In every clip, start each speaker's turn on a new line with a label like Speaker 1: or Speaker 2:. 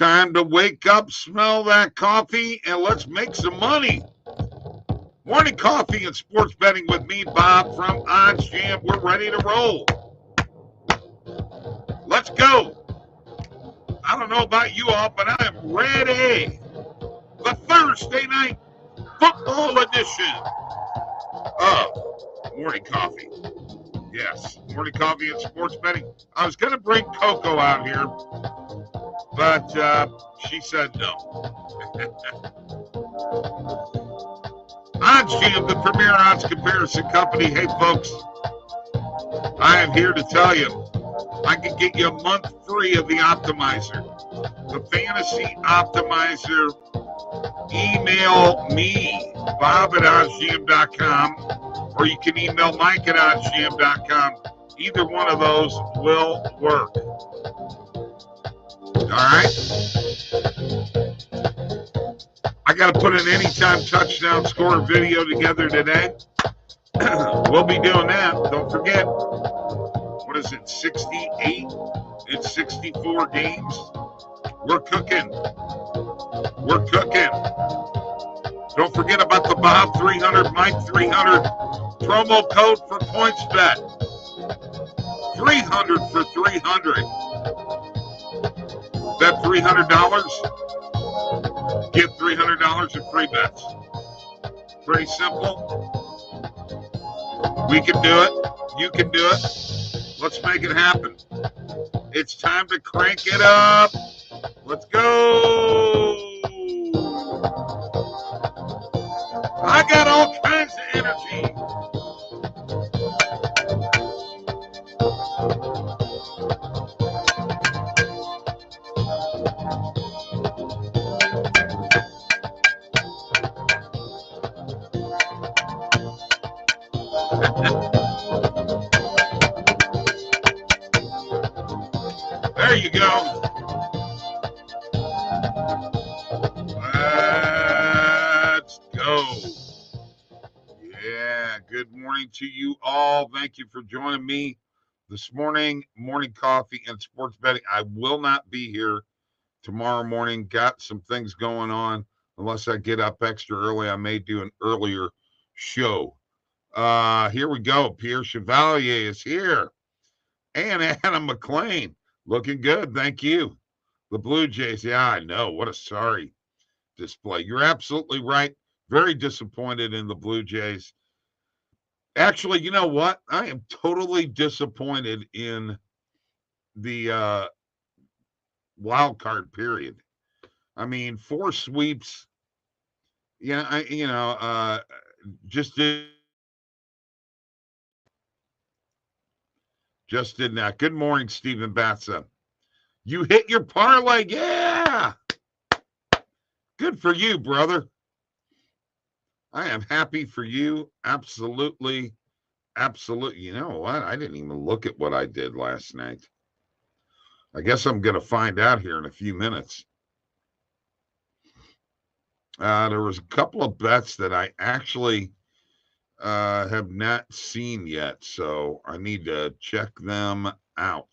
Speaker 1: Time to wake up, smell that coffee, and let's make some money. Morning coffee and sports betting with me, Bob from OddsJam. We're ready to roll. Let's go. I don't know about you all, but I am ready. The Thursday night football edition of Morning Coffee. Yes, Morning Coffee and sports betting. I was going to bring Coco out here, but she said no. OddsJam, the premier odds comparison company. Hey, folks, I am here to tell you I can get you a month free of the optimizer. The fantasy optimizer. Email me, Bob at OddsJam.com, or you can email Mike at OddsJam.com. Either one of those will work. All right? I got to put an anytime touchdown score video together today. We'll be doing that. Don't forget, what is it, 68? It's 64 games. We're cooking. We're cooking. Don't forget about the Bob 300, Mike 300 promo code for PointsBet. 300 for 300. Bet $300. Get $300 in free bets. Pretty simple. We can do it. You can do it. Let's make it happen. It's time to crank it up. Let's go. I got all kinds of energy. There you go. Let's go. Yeah, good morning to you all. Thank you for joining me this morning. Morning coffee and sports betting. I will not be here tomorrow morning. Got some things going on. Unless I get up extra early, I may do an earlier show. Here we go. Pierre Chevalier is here. And Adam McLean. Looking good. Thank you. The Blue Jays. Yeah, I know. What a sorry display. You're absolutely right. Very disappointed in the Blue Jays. Actually, you know what? I am totally disappointed in the wild card period. I mean, 4 sweeps. Yeah, just did not. Good morning, Stephen Batza. You hit your parlay. Yeah. Good for you, brother. I am happy for you. Absolutely. Absolutely. You know what? I didn't even look at what I did last night. I guess I'm going to find out here in a few minutes. There was a couple of bets that I actually have not seen yet, so I need to check them out.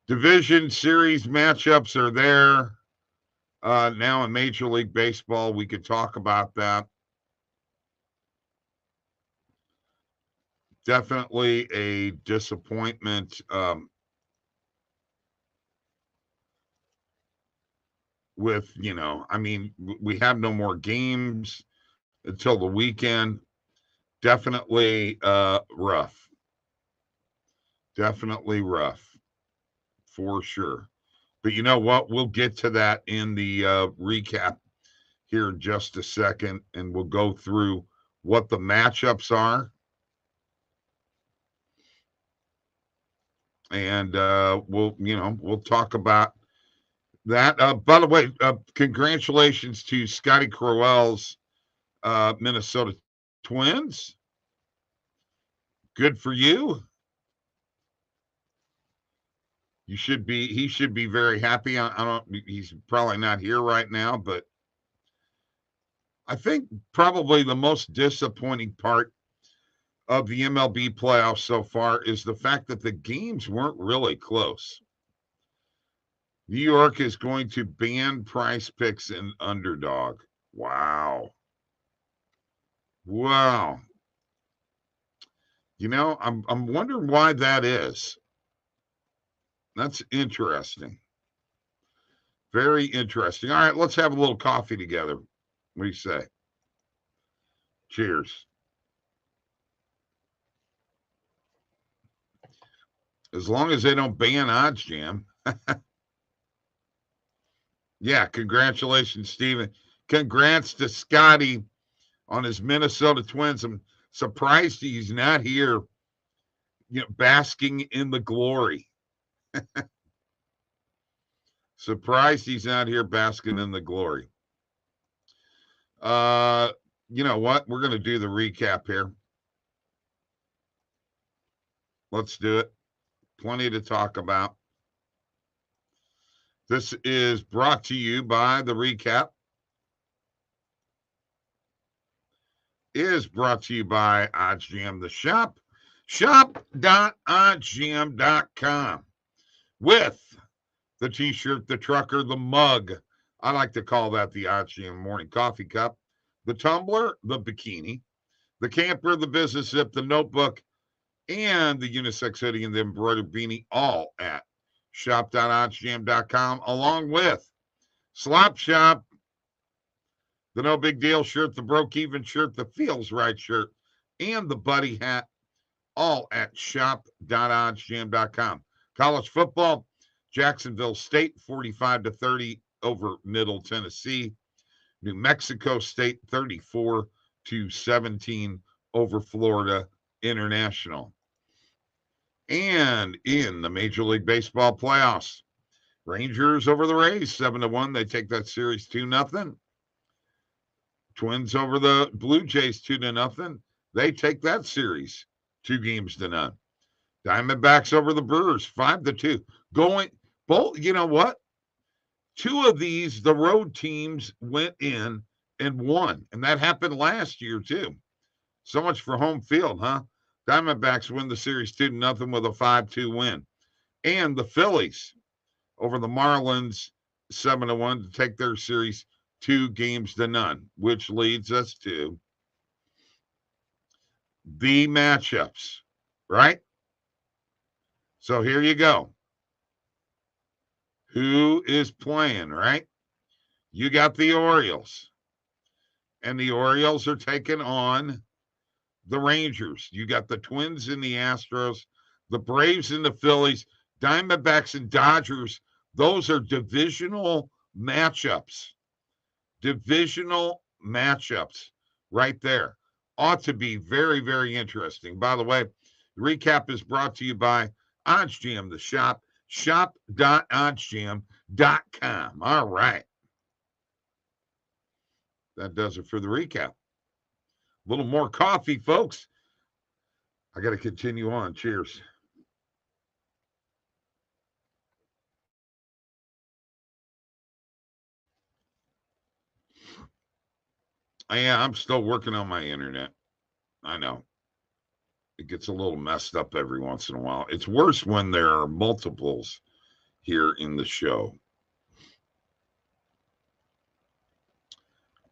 Speaker 1: Division series matchups are there. Now in Major League Baseball, we could talk about that. Definitely a disappointment with, we have no more games until the weekend. Definitely rough. Definitely rough. For sure. But you know what? We'll get to that in the recap here in just a second, and we'll go through what the matchups are. And we'll talk about that. By the way, congratulations to Scotty Crowell's Minnesota Twins. Good for you. He should be very happy. He's probably not here right now, but I think probably the most disappointing part of the MLB playoffs so far is the fact that the games weren't really close. New York is going to ban Price Picks and Underdog. Wow. Wow. You know, I'm wondering why that is. That's interesting. Very interesting. All right, let's have a little coffee together. What do you say? Cheers. As long as they don't ban OddsJam. Yeah, congratulations, Steven. Congrats to Scotty on his Minnesota Twins. I'm surprised he's not here, basking in the glory. Surprised he's not here basking in the glory. You know what? We're going to do the recap here. Let's do it. Plenty to talk about. This is brought to you by the recap. Is brought to you by OddsJam, the shop. Shop.oddsjam.com with the t-shirt, the trucker, the mug. I like to call that the OddsJam morning coffee cup. The tumbler, the bikini, the camper, the business zip, the notebook, and the unisex hoodie and the embroidered beanie, all at shop.oddsjam.com, along with Slop Shop, the No Big Deal shirt, the Broke Even shirt, the Feels Right shirt, and the Buddy hat, all at shop.oddsjam.com. College football, Jacksonville State 45-30 over Middle Tennessee. New Mexico State 34-17 over Florida International. And in the Major League Baseball playoffs, Rangers over the Rays 7-1. They take that series 2-0. Twins over the Blue Jays 2-0. They take that series 2-0. Diamondbacks over the Brewers 5-2. Going both, you know what? Two of these, the road teams went in and won. And that happened last year, too. So much for home field, huh? Diamondbacks win the series 2-0 with a 5-2 win. And the Phillies over the Marlins 7-1 to take their series 2-0, which leads us to the matchups, right? So here you go. Who is playing, right? You got the Orioles. And the Orioles are taking on the Rangers. You got the Twins and the Astros, the Braves and the Phillies, Diamondbacks and Dodgers. Those are divisional matchups. Divisional matchups right there. Ought to be very, very interesting. By the way, the recap is brought to you by OddsJam, the shop. Shop.oddsjam.com. All right. That does it for the recap. A little more coffee, folks. I got to continue on. Cheers. Yeah, I'm still working on my internet. I know. It gets a little messed up every once in a while. It's worse when there are multiples here in the show.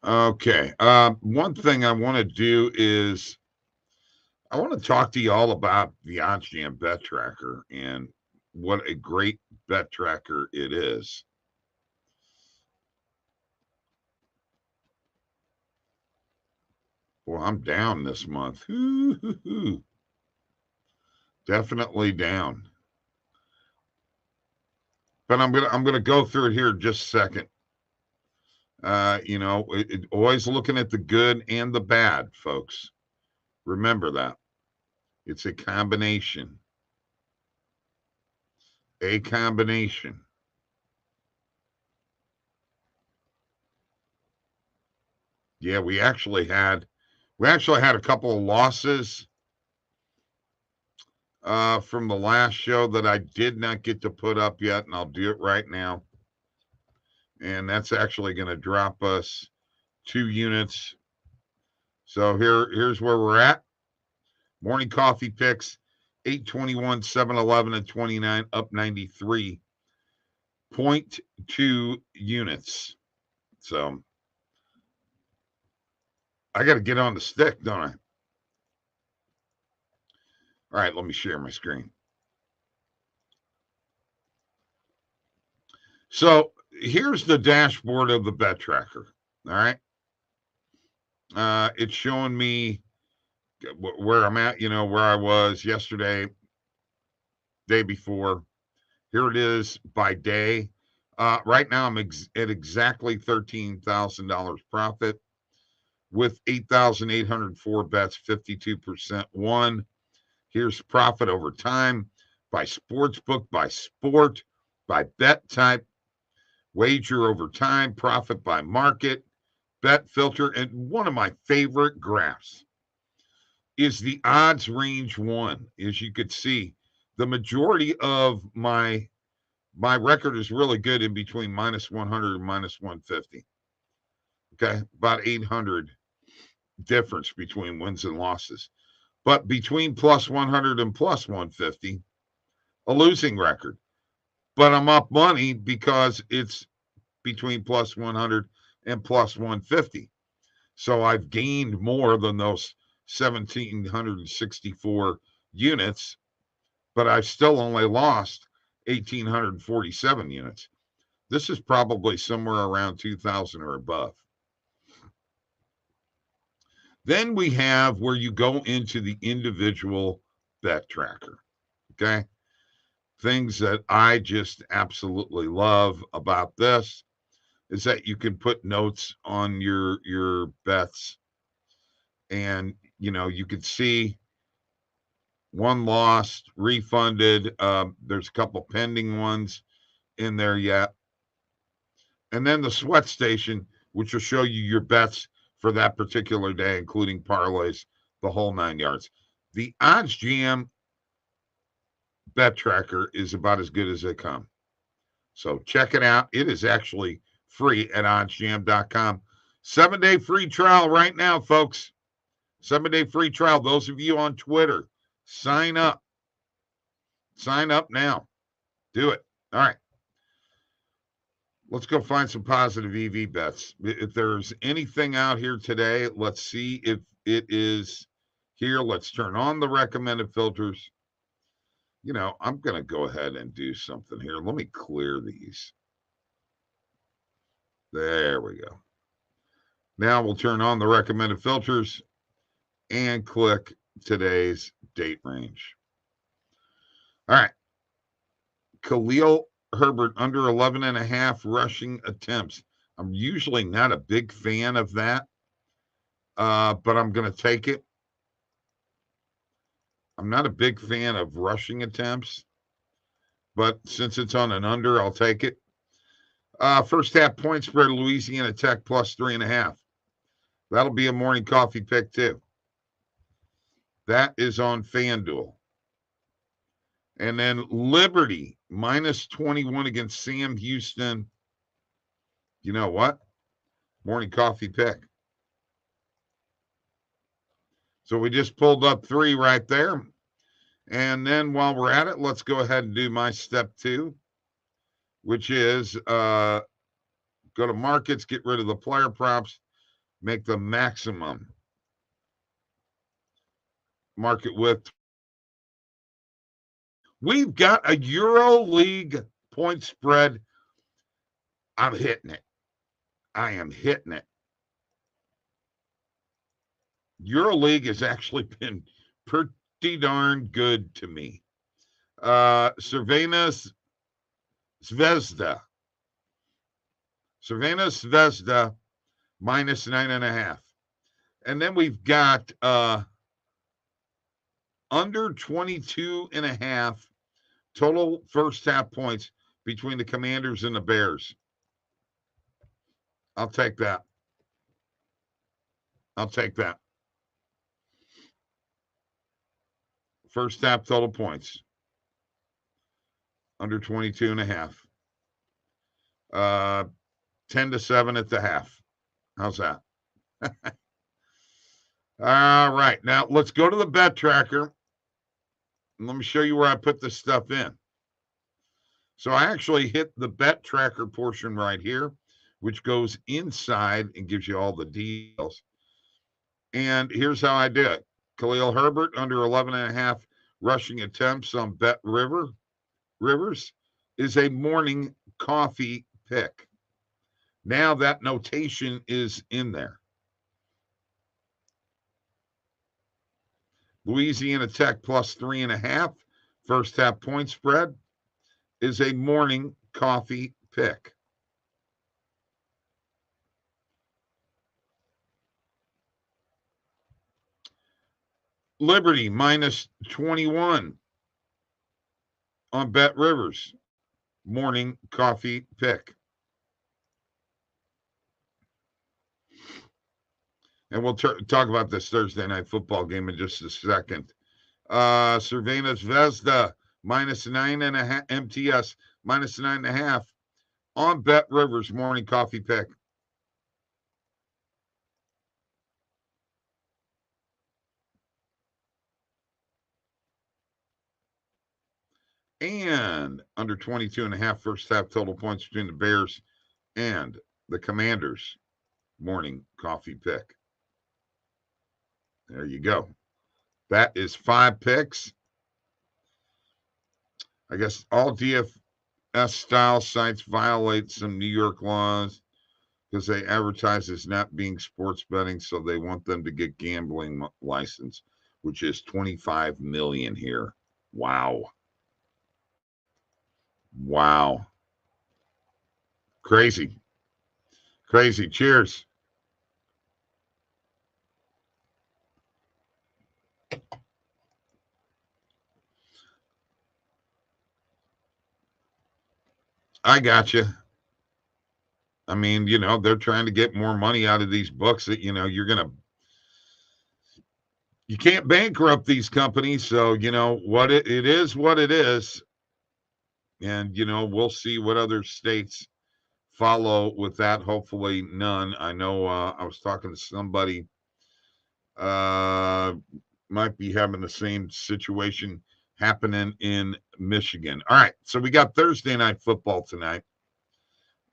Speaker 1: Okay. One thing I want to do is I want to talk to you all about the OddsJam Bet Tracker and what a great bet tracker it is. Well, I'm down this month. Definitely down. But I'm gonna go through it here in just a second. Always looking at the good and the bad, folks. Remember that. It's a combination. A combination. Yeah, we actually had a couple of losses from the last show that I did not get to put up yet, and I'll do it right now. And that's actually going to drop us 2 units. So here's where we're at. Morning coffee picks, 821, 711, and 29, up 93. 0.2 units. So I got to get on the stick, don't I? All right, let me share my screen. So here's the dashboard of the bet tracker. All right. It's showing me where I'm at, where I was yesterday, day before. Here it is by day. Right now, I'm at exactly $13,000 profit with 8,804 bets, 52% won. Here's profit over time by sports book, by sport, by bet type, wager over time, profit by market, bet filter. And one of my favorite graphs is the odds range one. As you could see, the majority of my record is really good in between minus 100 and minus 150. Okay, about 800 difference between wins and losses. But between plus 100 and plus 150, a losing record. But I'm up money because it's between plus 100 and plus 150. So I've gained more than those 1,764 units, but I've still only lost 1,847 units. This is probably somewhere around 2,000 or above. Then we have where you go into the individual bet tracker. Okay. Things that I just absolutely love about this is that you can put notes on your bets, and you could see one lost, refunded. There's a couple pending ones in there yet. And then the sweat station, which will show you your bets for that particular day, including parlays, the whole 9 yards. The OddsJam bet tracker is about as good as they come. So check it out. It is actually free at oddsjam.com. 7-day free trial right now, folks. 7-day free trial. Those of you on Twitter, sign up. Sign up now. Do it. All right. Let's go find some positive EV bets. If there's anything out here today, let's see if it is here. Let's turn on the recommended filters. I'm going to go ahead and do something here. Let me clear these. There we go. Now we'll turn on the recommended filters and click today's date range. All right. Khalil Herbert under 11.5 rushing attempts. I'm usually not a big fan of that, but I'm going to take it. I'm not a big fan of rushing attempts, but since it's on an under, I'll take it. First half point spread, Louisiana Tech plus 3.5. That'll be a morning coffee pick too. That is on FanDuel. And then Liberty minus 21 against Sam Houston. You know what? Morning coffee pick. So we just pulled up 3 right there. And then while we're at it, let's go ahead and do my step 2, which is go to markets, get rid of the player props, make the maximum market width. We've got a EuroLeague point spread. I'm hitting it. I am hitting it. EuroLeague has actually been pretty darn good to me. Cervena Zvezda minus 9.5. And then we've got under 22.5 total first half points between the Commanders and the Bears. I'll take that. First half total points. Under 22.5. 10-7 at the half. How's that? All right. Now let's go to the bet tracker. And let me show you where I put this stuff in. So I actually hit the bet tracker portion right here, which goes inside and gives you all the details. And here's how I did it. Khalil Herbert under 11.5 rushing attempts on Bet Rivers is a morning coffee pick. Now that notation is in there. Louisiana Tech plus 3.5 first half point spread is a morning coffee pick. Liberty minus 21 on Bet Rivers, morning coffee pick. And we'll talk about this Thursday night football game in just a second. Cervena Zvezda minus 9.5, MTS minus 9.5 on Bet Rivers, morning coffee pick. And under 22.5 first half total points between the Bears and the Commanders, morning coffee pick. There you go. That is 5 picks. I guess all DFS style sites violate some New York laws because they advertise as not being sports betting, so they want them to get gambling license, which is 25 million here. Wow. Wow. Crazy. Crazy. Cheers. I got you. I mean, they're trying to get more money out of these books that, you can't bankrupt these companies. So, what it is what it is. And, we'll see what other states follow with that. Hopefully none. I know I was talking to somebody might be having the same situation happening in Michigan. All right. So we got Thursday night football tonight.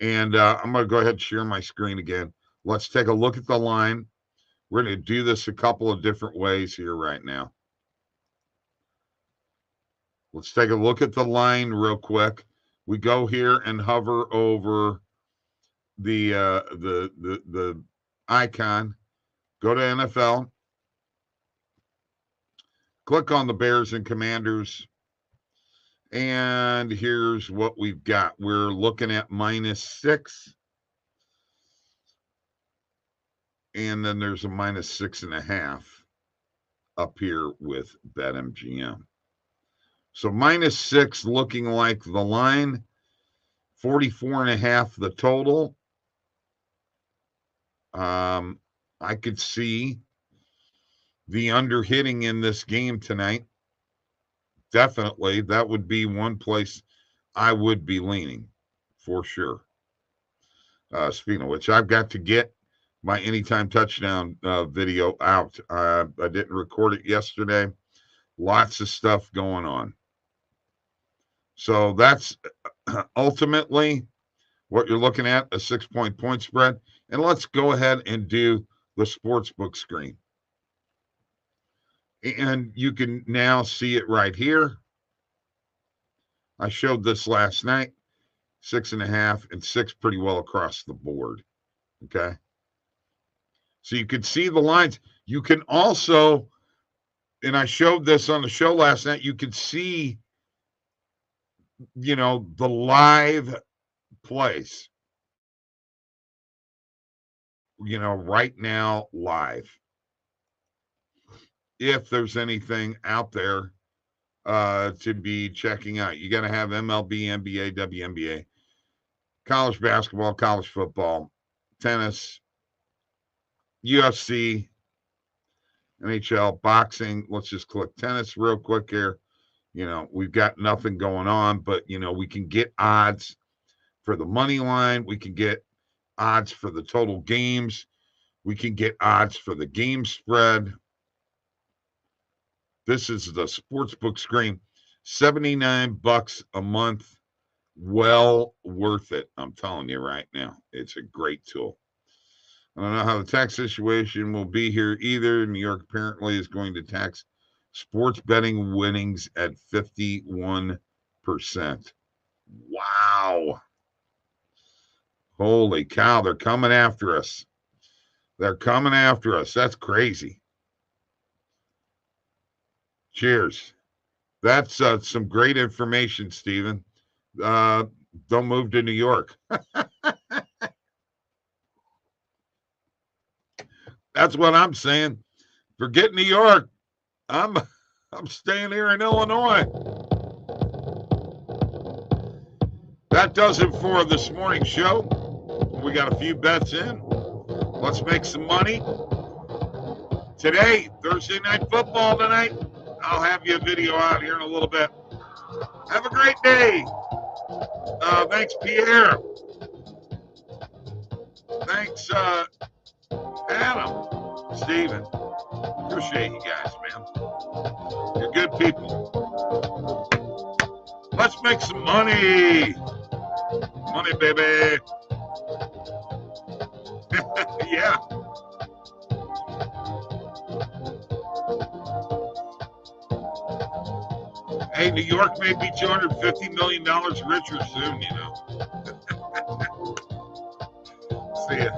Speaker 1: And I'm going to go ahead and share my screen again. Let's take a look at the line. We're going to do this a couple of different ways here right now. Let's take a look at the line real quick. We go here and hover over the icon. Go to NFL. Click on the Bears and Commanders. And here's what we've got. We're looking at -6. And then there's a -6.5 up here with BetMGM. So -6 looking like the line, 44.5 the total. I could see the under hitting in this game tonight. Definitely, that would be one place I would be leaning for sure. Speaking of which, I've got to get my anytime touchdown video out. I didn't record it yesterday. Lots of stuff going on. So that's ultimately what you're looking at, a 6-point point spread. And let's go ahead and do the sportsbook screen. And you can now see it right here. I showed this last night, 6.5 and 6 pretty well across the board. Okay. So you can see the lines. You can also, and I showed this on the show last night, you could see, the live place, right now live. If there's anything out there to be checking out, you got to have MLB, NBA, WNBA, college basketball, college football, tennis, UFC, NHL, boxing. Let's just click tennis real quick here. We've got nothing going on, but, we can get odds for the money line. We can get odds for the total games. We can get odds for the game spread. This is the sportsbook screen, $79 a month. Well worth it. I'm telling you right now. It's a great tool. I don't know how the tax situation will be here either. New York apparently is going to tax sports betting winnings at 51%. Wow. Holy cow, they're coming after us. They're coming after us. That's crazy. Cheers. That's some great information, Stephen. Don't move to New York. That's what I'm saying. Forget New York. I'm staying here in Illinois. That does it for this morning's show. We got a few bets in. Let's make some money. Today, Thursday night football tonight. I'll have you a video out here in a little bit. Have a great day. Thanks, Pierre. Thanks, Adam, Steven. Appreciate you guys, man. You're good people. Let's make some money. Money, baby. Yeah. Hey, New York may be $250 million richer soon, you know. See ya.